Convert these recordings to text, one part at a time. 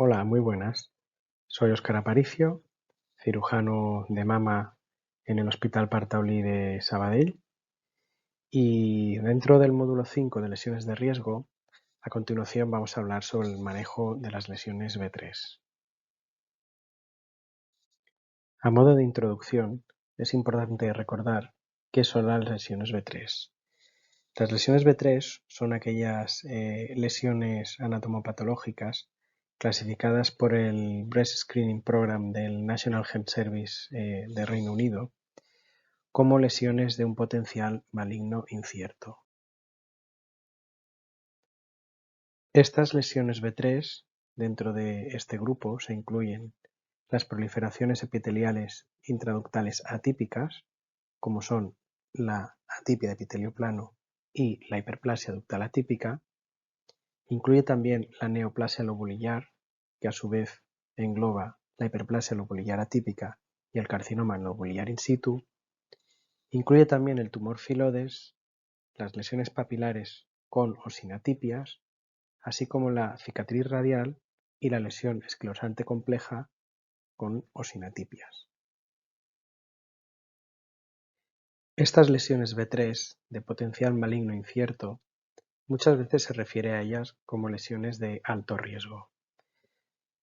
Hola, muy buenas. Soy Óscar Aparicio, cirujano de mama en el Hospital Partaulí de Sabadell, y dentro del módulo 5 de lesiones de riesgo, a continuación vamos a hablar sobre el manejo de las lesiones B3. A modo de introducción, es importante recordar qué son las lesiones B3. Las lesiones B3 son aquellas lesiones anatomopatológicas clasificadas por el Breast Screening Program del National Health Service de Reino Unido como lesiones de un potencial maligno incierto. Estas lesiones B3, dentro de este grupo se incluyen las proliferaciones epiteliales intraductales atípicas, como son la atipia de epitelio plano y la hiperplasia ductal atípica. Incluye también la neoplasia lobulillar, que a su vez engloba la hiperplasia lobulillar atípica y el carcinoma lobulillar in situ. Incluye también el tumor filodes, las lesiones papilares con o sin atipias, así como la cicatriz radial y la lesión esclerosante compleja con o sin atipias. Estas lesiones B3 de potencial maligno incierto muchas veces se refiere a ellas como lesiones de alto riesgo.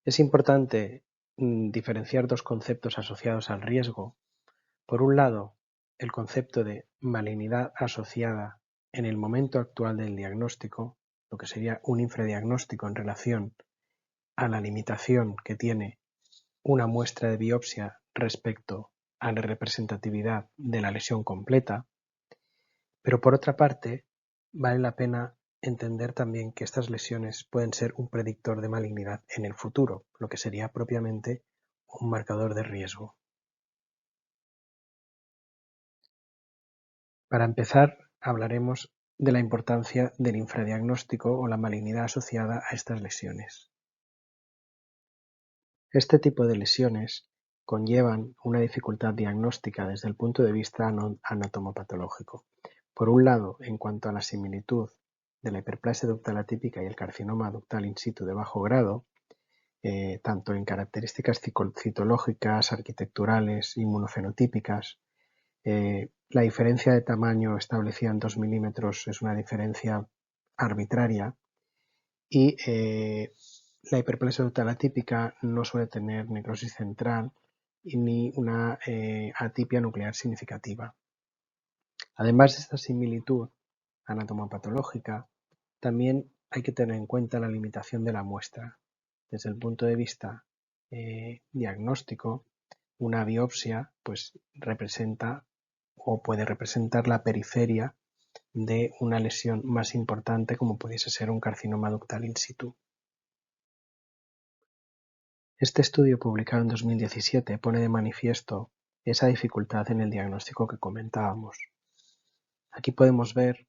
Es importante diferenciar dos conceptos asociados al riesgo. Por un lado, el concepto de malignidad asociada en el momento actual del diagnóstico, lo que sería un infradiagnóstico en relación a la limitación que tiene una muestra de biopsia respecto a la representatividad de la lesión completa, pero por otra parte, vale la pena entender también que estas lesiones pueden ser un predictor de malignidad en el futuro, lo que sería propiamente un marcador de riesgo. Para empezar, hablaremos de la importancia del infradiagnóstico o la malignidad asociada a estas lesiones. Este tipo de lesiones conllevan una dificultad diagnóstica desde el punto de vista anatomopatológico. Por un lado, en cuanto a la similitud de la hiperplasia ductal atípica y el carcinoma ductal in situ de bajo grado, tanto en características citológicas, arquitecturales, inmunofenotípicas. La diferencia de tamaño establecida en 2 milímetros es una diferencia arbitraria y la hiperplasia ductal atípica no suele tener necrosis central ni una atipia nuclear significativa. Además de esta similitud anatomopatológica, también hay que tener en cuenta la limitación de la muestra. Desde el punto de vista diagnóstico, una biopsia pues representa o puede representar la periferia de una lesión más importante como pudiese ser un carcinoma ductal in situ. Este estudio, publicado en 2017, pone de manifiesto esa dificultad en el diagnóstico que comentábamos. Aquí podemos ver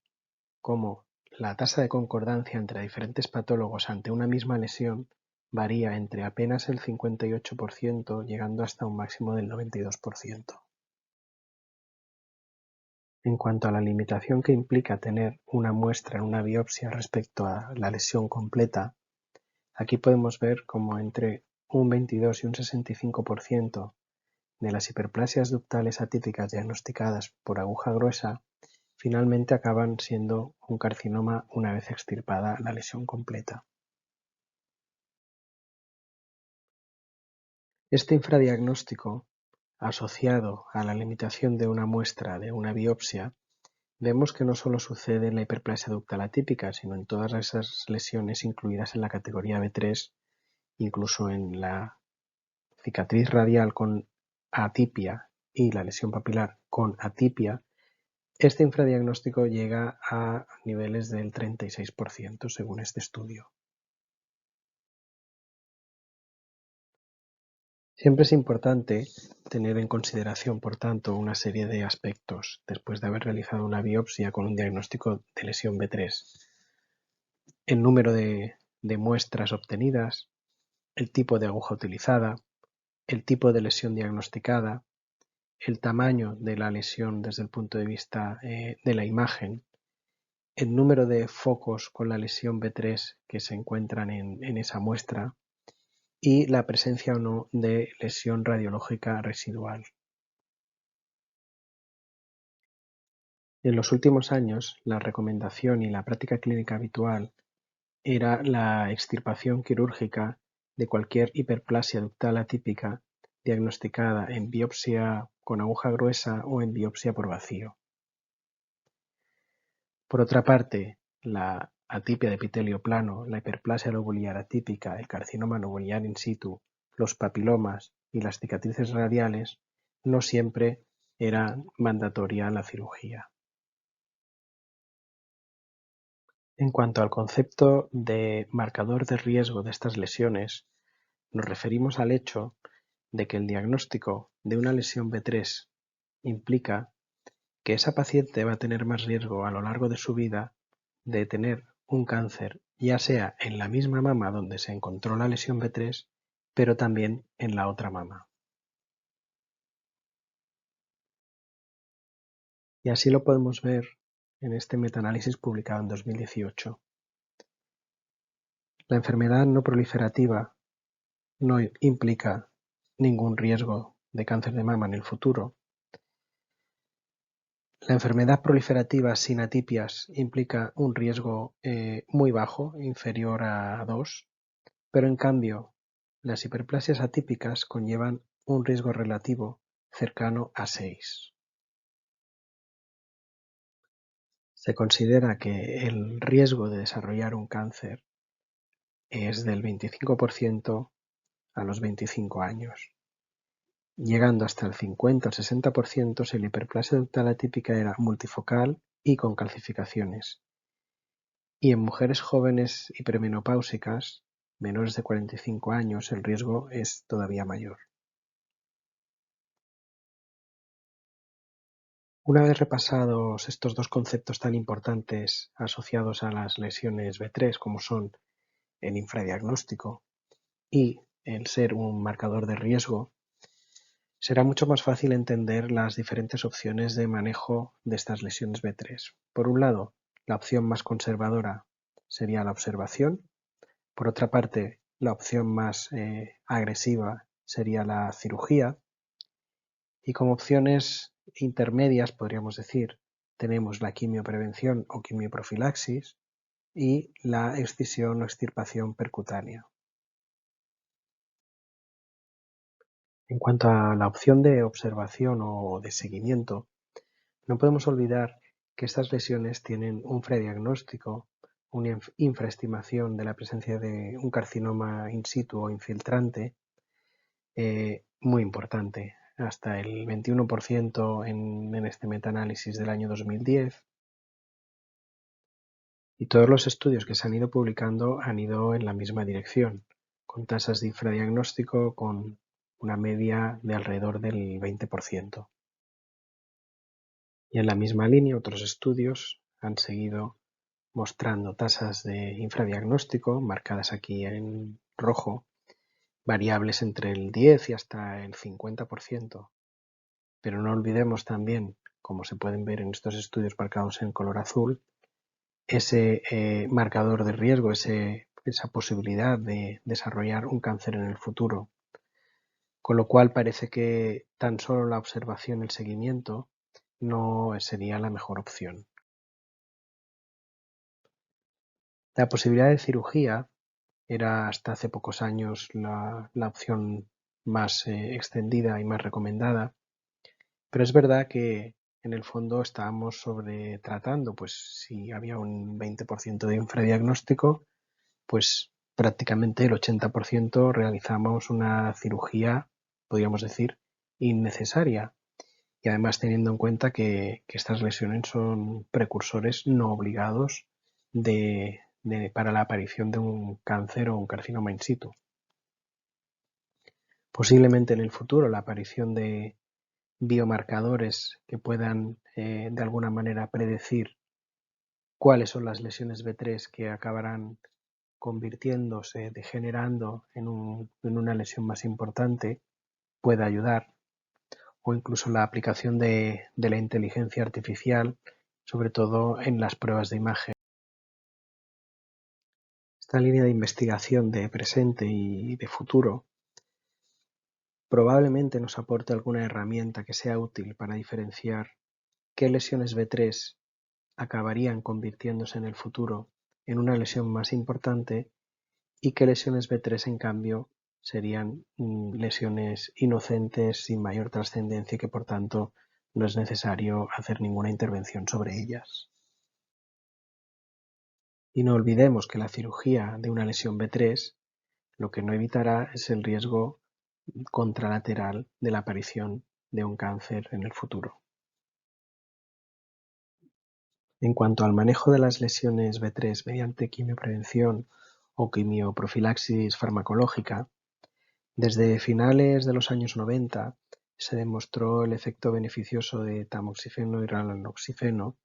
cómo la tasa de concordancia entre diferentes patólogos ante una misma lesión varía entre apenas el 58% llegando hasta un máximo del 92%. En cuanto a la limitación que implica tener una muestra en una biopsia respecto a la lesión completa, aquí podemos ver cómo entre un 22 y un 65% de las hiperplasias ductales atípicas diagnosticadas por aguja gruesa finalmente acaban siendo un carcinoma una vez extirpada la lesión completa. Este infradiagnóstico, asociado a la limitación de una muestra de una biopsia, vemos que no solo sucede en la hiperplasia ductal atípica, sino en todas esas lesiones incluidas en la categoría B3, incluso en la cicatriz radial con atipia y la lesión papilar con atipia. Este infradiagnóstico llega a niveles del 36% según este estudio. Siempre es importante tener en consideración, por tanto, una serie de aspectos después de haber realizado una biopsia con un diagnóstico de lesión B3. El número de muestras obtenidas, el tipo de aguja utilizada, el tipo de lesión diagnosticada, el tamaño de la lesión desde el punto de vista de la imagen, el número de focos con la lesión B3 que se encuentran en esa muestra y la presencia o no de lesión radiológica residual. En los últimos años, la recomendación y la práctica clínica habitual era la extirpación quirúrgica de cualquier hiperplasia ductal atípica diagnosticada en biopsia con aguja gruesa o en biopsia por vacío. Por otra parte, la atipia de epitelio plano, la hiperplasia lobular atípica, el carcinoma lobular in situ, los papilomas y las cicatrices radiales no siempre era mandatoria la cirugía. En cuanto al concepto de marcador de riesgo de estas lesiones, nos referimos al hecho de que el diagnóstico de una lesión B3 implica que esa paciente va a tener más riesgo a lo largo de su vida de tener un cáncer, ya sea en la misma mama donde se encontró la lesión B3, pero también en la otra mama. Y así lo podemos ver en este metaanálisis publicado en 2018. La enfermedad no proliferativa no implica ningún riesgo de cáncer de mama en el futuro. La enfermedad proliferativa sin atipias implica un riesgo muy bajo, inferior a 2, pero en cambio las hiperplasias atípicas conllevan un riesgo relativo cercano a 6. Se considera que el riesgo de desarrollar un cáncer es del 25% a los 25 años, llegando hasta el 50 al 60% si la hiperplasia ductal atípica era multifocal y con calcificaciones. Y en mujeres jóvenes hipermenopáusicas, menores de 45 años, el riesgo es todavía mayor. Una vez repasados estos dos conceptos tan importantes asociados a las lesiones B3, como son el infradiagnóstico y el ser un marcador de riesgo, será mucho más fácil entender las diferentes opciones de manejo de estas lesiones B3. Por un lado, la opción más conservadora sería la observación. Por otra parte, la opción más agresiva sería la cirugía. Y como opciones intermedias, podríamos decir, tenemos la quimioprevención o quimioprofilaxis y la excisión o extirpación percutánea. En cuanto a la opción de observación o de seguimiento, no podemos olvidar que estas lesiones tienen un prediagnóstico, una infraestimación de la presencia de un carcinoma in situ o infiltrante muy importante, hasta el 21% en este metaanálisis del año 2010. Y todos los estudios que se han ido publicando han ido en la misma dirección, con tasas de infradiagnóstico con una media de alrededor del 20%. Y en la misma línea, otros estudios han seguido mostrando tasas de infradiagnóstico, marcadas aquí en rojo, variables entre el 10 y hasta el 50%. Pero no olvidemos también, como se pueden ver en estos estudios marcados en color azul, ese marcador de riesgo, esa posibilidad de desarrollar un cáncer en el futuro. Con lo cual parece que tan solo la observación y el seguimiento no sería la mejor opción. La posibilidad de cirugía era hasta hace pocos años la opción más extendida y más recomendada, pero es verdad que en el fondo estábamos sobretratando, pues si había un 20% de infradiagnóstico, pues prácticamente el 80% realizamos una cirugía, podríamos decir, innecesaria. Y además teniendo en cuenta que estas lesiones son precursores no obligados para la aparición de un cáncer o un carcinoma in situ. Posiblemente en el futuro la aparición de biomarcadores que puedan de alguna manera predecir cuáles son las lesiones B3 que acabarán convirtiéndose, degenerando en una lesión más importante, pueda ayudar, o incluso la aplicación de la inteligencia artificial, sobre todo en las pruebas de imagen. Esta línea de investigación de presente y de futuro probablemente nos aporte alguna herramienta que sea útil para diferenciar qué lesiones B3 acabarían convirtiéndose en el futuro en una lesión más importante y qué lesiones B3 en cambio serían lesiones inocentes sin mayor trascendencia y que por tanto no es necesario hacer ninguna intervención sobre ellas. Y no olvidemos que la cirugía de una lesión B3 lo que no evitará es el riesgo contralateral de la aparición de un cáncer en el futuro. En cuanto al manejo de las lesiones B3 mediante quimioprevención o quimioprofilaxis farmacológica, desde finales de los años 90 se demostró el efecto beneficioso de tamoxifeno y raloxifeno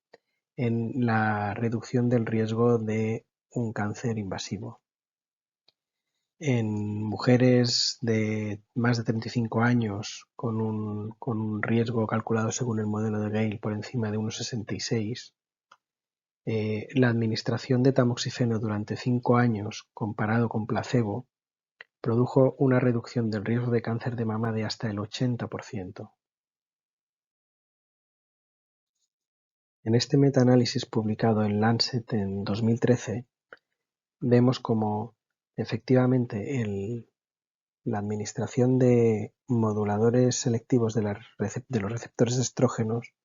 en la reducción del riesgo de un cáncer invasivo. En mujeres de más de 35 años con un riesgo calculado según el modelo de Gale por encima de 1,66, la administración de tamoxifeno durante 5 años comparado con placebo produjo una reducción del riesgo de cáncer de mama de hasta el 80%. En este metaanálisis publicado en Lancet en 2013, vemos como efectivamente la administración de moduladores selectivos de los receptores de estrógenos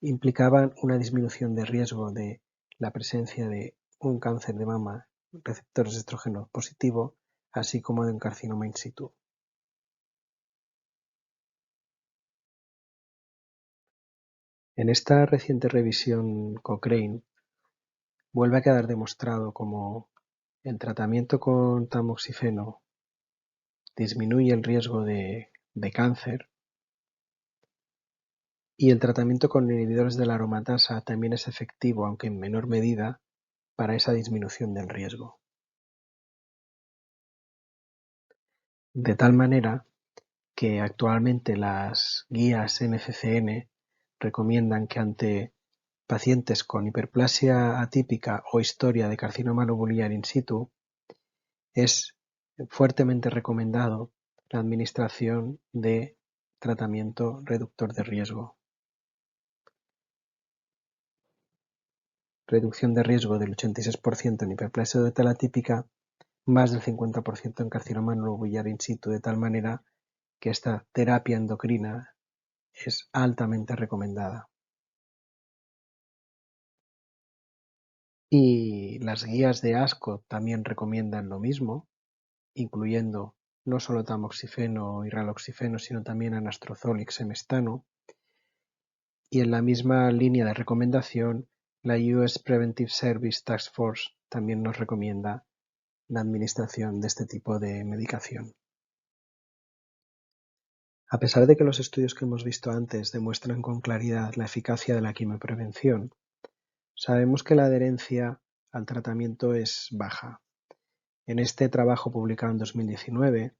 implicaban una disminución de riesgo de la presencia de un cáncer de mama, receptores de estrógeno positivo, así como de un carcinoma in situ. En esta reciente revisión Cochrane vuelve a quedar demostrado cómo el tratamiento con tamoxifeno disminuye el riesgo de cáncer y el tratamiento con inhibidores de la aromatasa también es efectivo, aunque en menor medida, para esa disminución del riesgo. De tal manera que actualmente las guías NCCN recomiendan que ante pacientes con hiperplasia atípica o historia de carcinoma lobular in situ, es fuertemente recomendado la administración de tratamiento reductor de riesgo. Reducción de riesgo del 86% en hiperplasia total atípica, más del 50% en carcinoma lobular in situ, de tal manera que esta terapia endocrina es altamente recomendada. Y las guías de ASCO también recomiendan lo mismo, incluyendo no solo tamoxifeno y raloxifeno, sino también anastrozol y xemestano. Y en la misma línea de recomendación, la US Preventive Service Task Force también nos recomienda la administración de este tipo de medicación. A pesar de que los estudios que hemos visto antes demuestran con claridad la eficacia de la quimioprevención, sabemos que la adherencia al tratamiento es baja. En este trabajo publicado en 2019,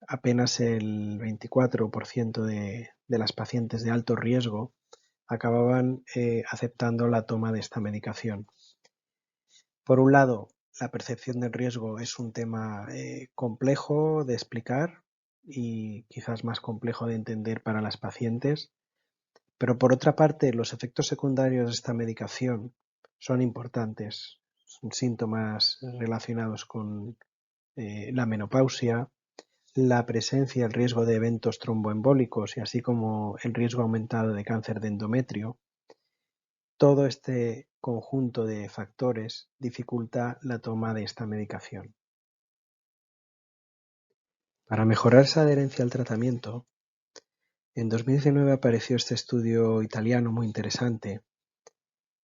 apenas el 24% de las pacientes de alto riesgo acababan aceptando la toma de esta medicación. Por un lado, la percepción del riesgo es un tema complejo de explicar y quizás más complejo de entender para las pacientes, pero por otra parte, los efectos secundarios de esta medicación son importantes. Son síntomas relacionados con la menopausia, la presencia, el riesgo de eventos tromboembólicos y así como el riesgo aumentado de cáncer de endometrio. Todo este conjunto de factores dificulta la toma de esta medicación. Para mejorar esa adherencia al tratamiento, en 2019 apareció este estudio italiano muy interesante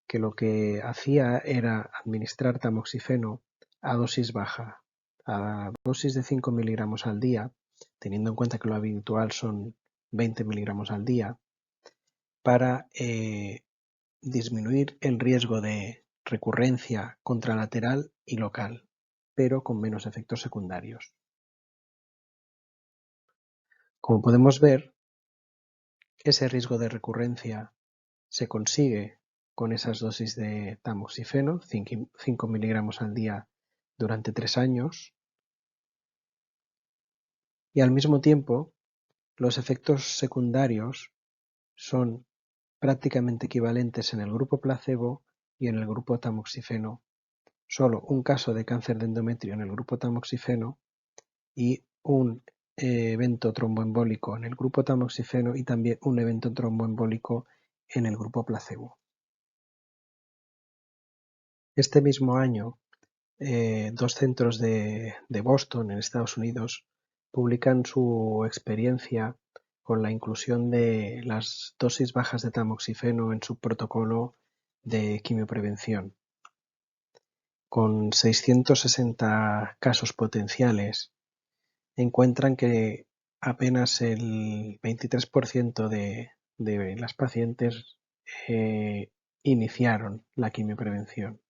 que lo que hacía era administrar tamoxifeno a dosis baja, a dosis de 5 miligramos al día, teniendo en cuenta que lo habitual son 20 miligramos al día, para disminuir el riesgo de recurrencia contralateral y local, pero con menos efectos secundarios. Como podemos ver, ese riesgo de recurrencia se consigue con esas dosis de tamoxifeno, 5 miligramos al día durante 3 años y al mismo tiempo los efectos secundarios son prácticamente equivalentes en el grupo placebo y en el grupo tamoxifeno. Solo un caso de cáncer de endometrio en el grupo tamoxifeno y un evento tromboembólico en el grupo tamoxifeno y también un evento tromboembólico en el grupo placebo. Este mismo año, dos centros de Boston, en Estados Unidos, publican su experiencia con la inclusión de las dosis bajas de tamoxifeno en su protocolo de quimioprevención. Con 660 casos potenciales, encuentran que apenas el 23% de las pacientes iniciaron la quimioprevención.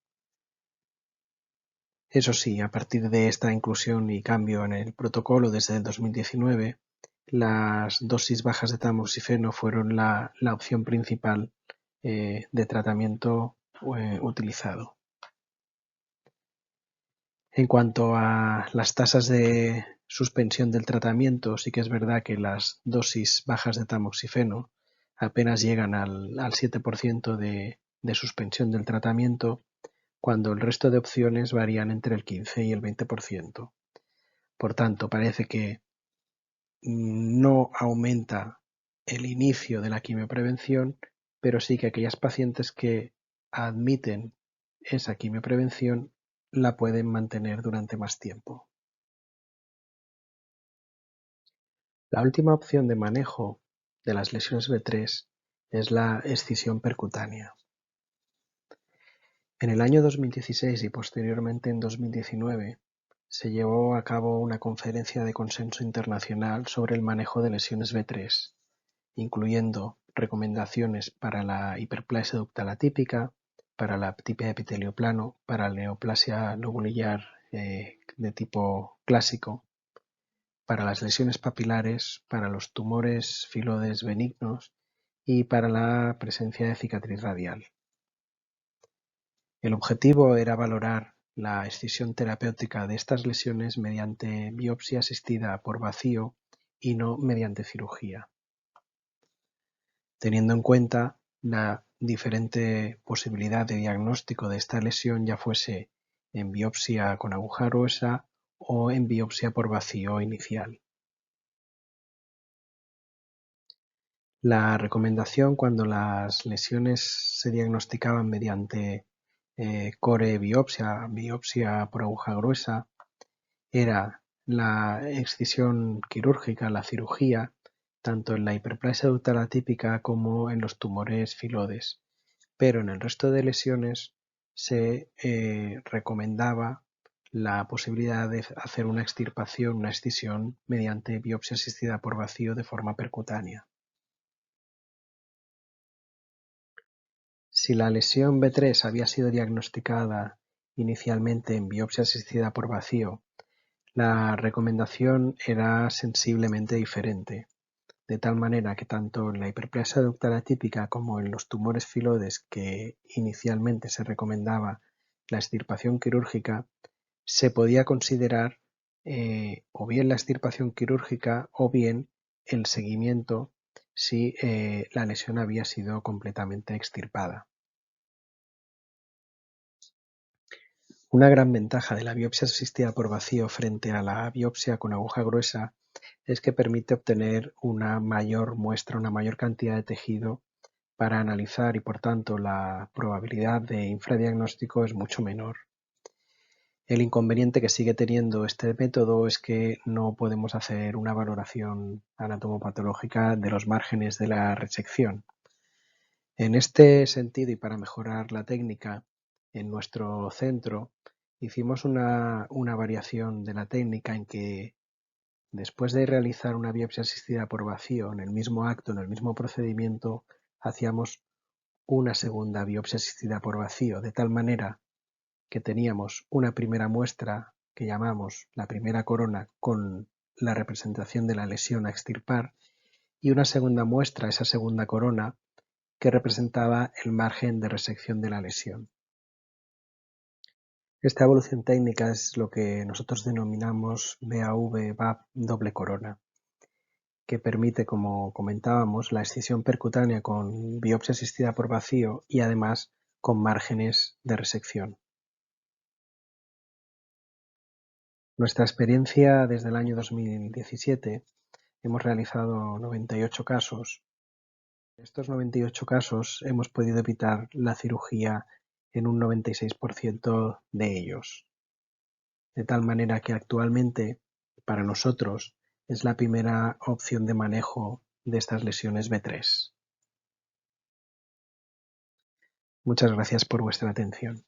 Eso sí, a partir de esta inclusión y cambio en el protocolo desde el 2019, las dosis bajas de tamoxifeno fueron la opción principal de tratamiento utilizado. En cuanto a las tasas de suspensión del tratamiento, sí que es verdad que las dosis bajas de tamoxifeno apenas llegan al 7% de suspensión del tratamiento, cuando el resto de opciones varían entre el 15 y el 20%. Por tanto, parece que no aumenta el inicio de la quimioprevención, pero sí que aquellas pacientes que admiten esa quimioprevención la pueden mantener durante más tiempo. La última opción de manejo de las lesiones B3 es la escisión percutánea. En el año 2016 y posteriormente en 2019 se llevó a cabo una conferencia de consenso internacional sobre el manejo de lesiones B3, incluyendo recomendaciones para la hiperplasia ductal atípica, para la aptipia epitelio plano, para la neoplasia lobulillar de tipo clásico, para las lesiones papilares, para los tumores filodes benignos y para la presencia de cicatriz radial. El objetivo era valorar la escisión terapéutica de estas lesiones mediante biopsia asistida por vacío y no mediante cirugía, teniendo en cuenta la diferente posibilidad de diagnóstico de esta lesión, ya fuese en biopsia con aguja gruesa o en biopsia por vacío inicial. La recomendación cuando las lesiones se diagnosticaban mediante core biopsia por aguja gruesa, era la excisión quirúrgica, la cirugía, tanto en la hiperplasia ductal atípica como en los tumores filodes, pero en el resto de lesiones se recomendaba la posibilidad de hacer una extirpación, una excisión mediante biopsia asistida por vacío de forma percutánea. Si la lesión B3 había sido diagnosticada inicialmente en biopsia asistida por vacío, la recomendación era sensiblemente diferente, de tal manera que tanto en la hiperplasia ductal atípica como en los tumores filodes que inicialmente se recomendaba la extirpación quirúrgica, se podía considerar o bien la extirpación quirúrgica o bien el seguimiento si la lesión había sido completamente extirpada. Una gran ventaja de la biopsia asistida por vacío frente a la biopsia con aguja gruesa es que permite obtener una mayor muestra, una mayor cantidad de tejido para analizar y por tanto la probabilidad de infradiagnóstico es mucho menor. El inconveniente que sigue teniendo este método es que no podemos hacer una valoración anatomopatológica de los márgenes de la resección. En este sentido y para mejorar la técnica, en nuestro centro hicimos una variación de la técnica en que después de realizar una biopsia asistida por vacío en el mismo acto, en el mismo procedimiento, hacíamos una segunda biopsia asistida por vacío, de tal manera que teníamos una primera muestra que llamamos la primera corona con la representación de la lesión a extirpar y una segunda muestra, esa segunda corona, que representaba el margen de resección de la lesión. Esta evolución técnica es lo que nosotros denominamos BAV-VAP doble corona, que permite, como comentábamos, la excisión percutánea con biopsia asistida por vacío y además con márgenes de resección. Nuestra experiencia desde el año 2017, hemos realizado 98 casos. En estos 98 casos hemos podido evitar la cirugía en un 96% de ellos. De tal manera que actualmente, para nosotros, es la primera opción de manejo de estas lesiones B3. Muchas gracias por vuestra atención.